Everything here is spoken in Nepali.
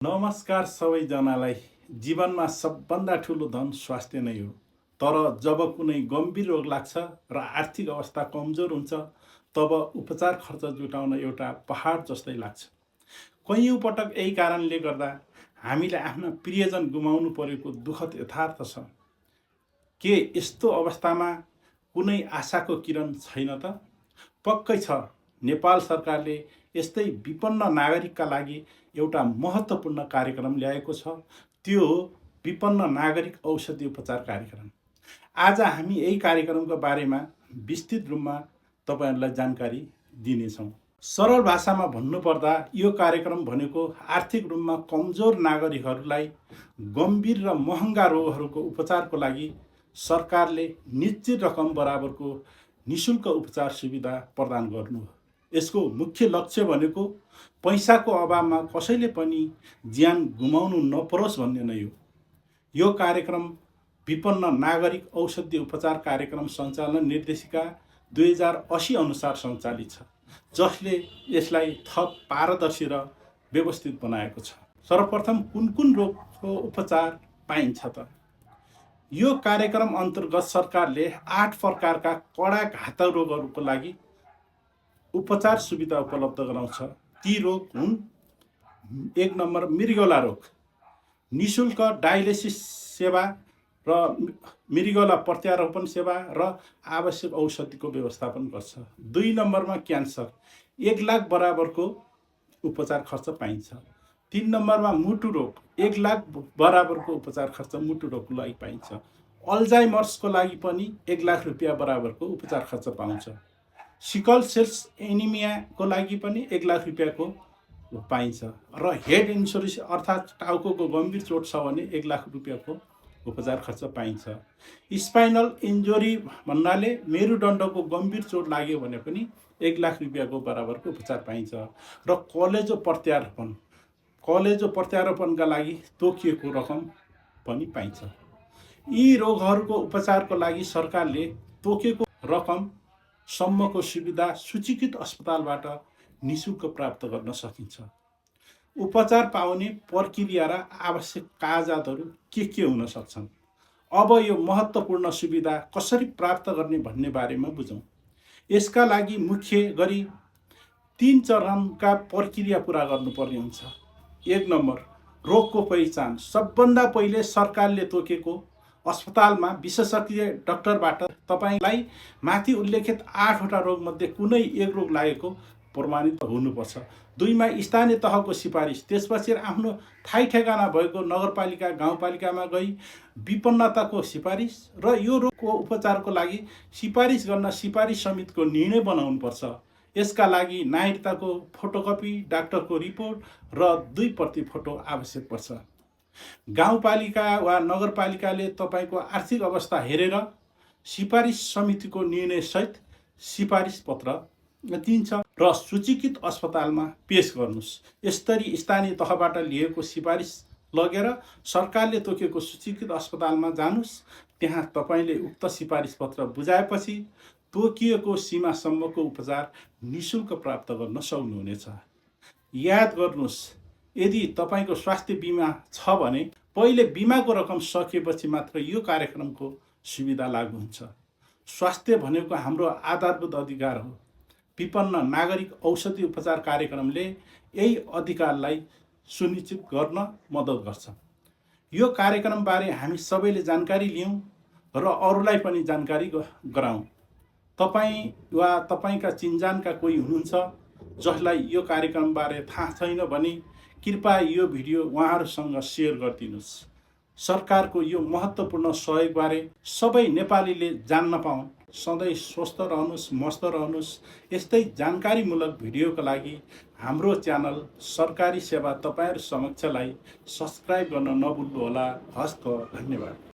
नमस्कार सबैजनालाई। जीवनमा सबभन्दा ठुलो धन स्वास्थ्य नै हो। तर जब कुनै गम्भीर रोग लाग्छ र आर्थिक अवस्था कमजोर हुन्छ, तब उपचार खर्च जुटाउन एउटा पहाड जस्तै लाग्छ। कैयौँ पटक यही कारणले गर्दा हामीले आफ्ना प्रियजन गुमाउनु परेको दुःखद यथार्थ छ। के यस्तो अवस्थामा कुनै आशाको किरण छैन त? पक्कै छ। नेपाल सरकारले यस्तै विपन्न नागरिकका लागि एउटा महत्त्वपूर्ण कार्यक्रम ल्याएको छ। त्यो हो विपन्न नागरिक औषधि उपचार कार्यक्रम। आज हामी यही कार्यक्रमको बारेमा विस्तृत रूपमा तपाईँहरूलाई जानकारी दिनेछौँ। सरल भाषामा भन्नुपर्दा यो कार्यक्रम भनेको आर्थिक रूपमा कमजोर नागरिकहरूलाई गम्भीर र महँगा रोगहरूको उपचारको लागि सरकारले निश्चित रकम बराबरको निःशुल्क उपचार सुविधा प्रदान गर्नु हो। यसको मुख्य लक्ष्य भनेको पैसाको अभावमा कसैले पनि ज्यान गुमाउनु नपरोस् भन्ने नै हो। यो कार्यक्रम विपन्न नागरिक औषधि उपचार कार्यक्रम सञ्चालन निर्देशिका 2080 अनुसार सञ्चालित छ, जसले यसलाई थप पारदर्शी र व्यवस्थित बनाएको छ। सर्वप्रथम कुन रोगको उपचार पाइन्छ त? यो कार्यक्रम अन्तर्गत सरकारले 8 प्रकारका कडा घातक रोगहरूको लागि उपचार सुविधा उपलब्ध गराउँछ। ती रोग हुन्: 1 नम्बर मृगौला रोग, निःशुल्क डायलिसिस सेवा र मृगौला प्रत्यारोपण सेवा र आवश्यक औषधिको व्यवस्थापन गर्छ। 2 नम्बरमा क्यान्सर, 1 लाख बराबरको उपचार खर्च पाइन्छ। 3 नम्बरमा मुटु रोग, 1 लाख बराबरको उपचार खर्च मुटु रोगको लागि पाइन्छ। अल्जाइमर्सको लागि पनि 1 लाख रुपियाँ बराबरको उपचार खर्च पाउँछ। सिकल सेल्स एनिमियाको लागि पनि 1 लाख रुपियाँको पाइन्छ र हेड इन्सुरेन्स अर्थात् टाउको गम्भीर चोट छ भने 1 लाख रुपियाँको उपचार खर्च पाइन्छ। स्पाइनल इन्जुरी भन्नाले मेरुदण्डको गम्भीर चोट लाग्यो भने पनि 1 लाख रुपियाँको बराबरको उपचार पाइन्छ। र कलेजो प्रत्यारोपणका लागि तोकिएको रकम पनि पाइन्छ। यी रोगहरूको उपचारको लागि सरकारले तोकेको रकम सम्मको सुविधा सूचीकृत अस्पतालबाट निःशुल्क प्राप्त गर्न सकिन्छ। उपचार पाउने प्रक्रिया र आवश्यक कागजातहरू के हुन सक्छन्? अब यो महत्त्वपूर्ण सुविधा कसरी प्राप्त गर्ने भन्ने बारेमा बुझौँ। यसका लागि मुख्य गरी 3 चरणका प्रक्रिया पुरा गर्नुपर्ने हुन्छ। 1 नम्बर रोगको पहिचान। सबभन्दा पहिले सरकारले तोकेको अस्पतालमा विशेषज्ञ डाक्टरबाट तपाईँलाई माथि उल्लेखित 8 वटा रोगमध्ये कुनै एक रोग लागेको प्रमाणित हुनुपर्छ। 2 मा स्थानीय तहको सिफारिस। त्यसपछि आफ्नो ठाई ठेगाना भएको नगरपालिका गाउँपालिकामा गई विपन्नताको सिफारिस र यो रोगको उपचारको लागि सिफारिस गर्न सिफारिस समितिको निर्णय बनाउनुपर्छ। यसका लागि नागरिकताको फोटोकपी, डाक्टरको रिपोर्ट र 2 प्रति फोटो आवश्यक पर्छ। गाउँपालिका वा नगरपालिकाले तपाईँको आर्थिक अवस्था हेरेर सिफारिस समितिको निर्णयसहित सिफारिस पत्र दिन्छ र सूचीकृत अस्पतालमा पेश गर्नुहोस्। यसरी स्थानीय तहबाट लिएको सिफारिस लगेर सरकारले तोकेको सूचीकृत अस्पतालमा जानुहोस्। त्यहाँ तपाईँले उक्त सिफारिस पत्र बुझाएपछि तोकिएको सीमासम्मको उपचार निःशुल्क प्राप्त गर्न सक्नुहुनेछ। याद गर्नुहोस्, यदि तपाईँको स्वास्थ्य बिमा छ भने पहिले बिमाको रकम सकिएपछि मात्र यो कार्यक्रमको सुविधा लागू हुन्छ। स्वास्थ्य भनेको हाम्रो आधारभूत अधिकार हो। विपन्न नागरिक औषधि उपचार कार्यक्रमले यही अधिकारलाई सुनिश्चित गर्न मद्दत गर्छ। यो कार्यक्रमबारे हामी सबैले जानकारी लियौँ र अरूलाई पनि जानकारी गराउँ। तपाईँ वा तपाईँका चिनजानका कोही हुनुहुन्छ जसलाई यो कार्यक्रमबारे थाहा छैन भने कृपया यो भिडियो उहाँहरूसँग सेयर गरिदिनुहोस्। सरकारको यो महत्त्वपूर्ण सहयोगबारे सबै नेपालीले जान्न पाउन्। सधैँ स्वस्थ रहनुहोस्, मस्त रहनुहोस्। यस्तै जानकारीमूलक भिडियोका लागि हाम्रो च्यानल सरकारी सेवा तपाईँहरू समक्षलाई सब्स्क्राइब गर्न नभुल्नुहोला। हस्त, धन्यवाद।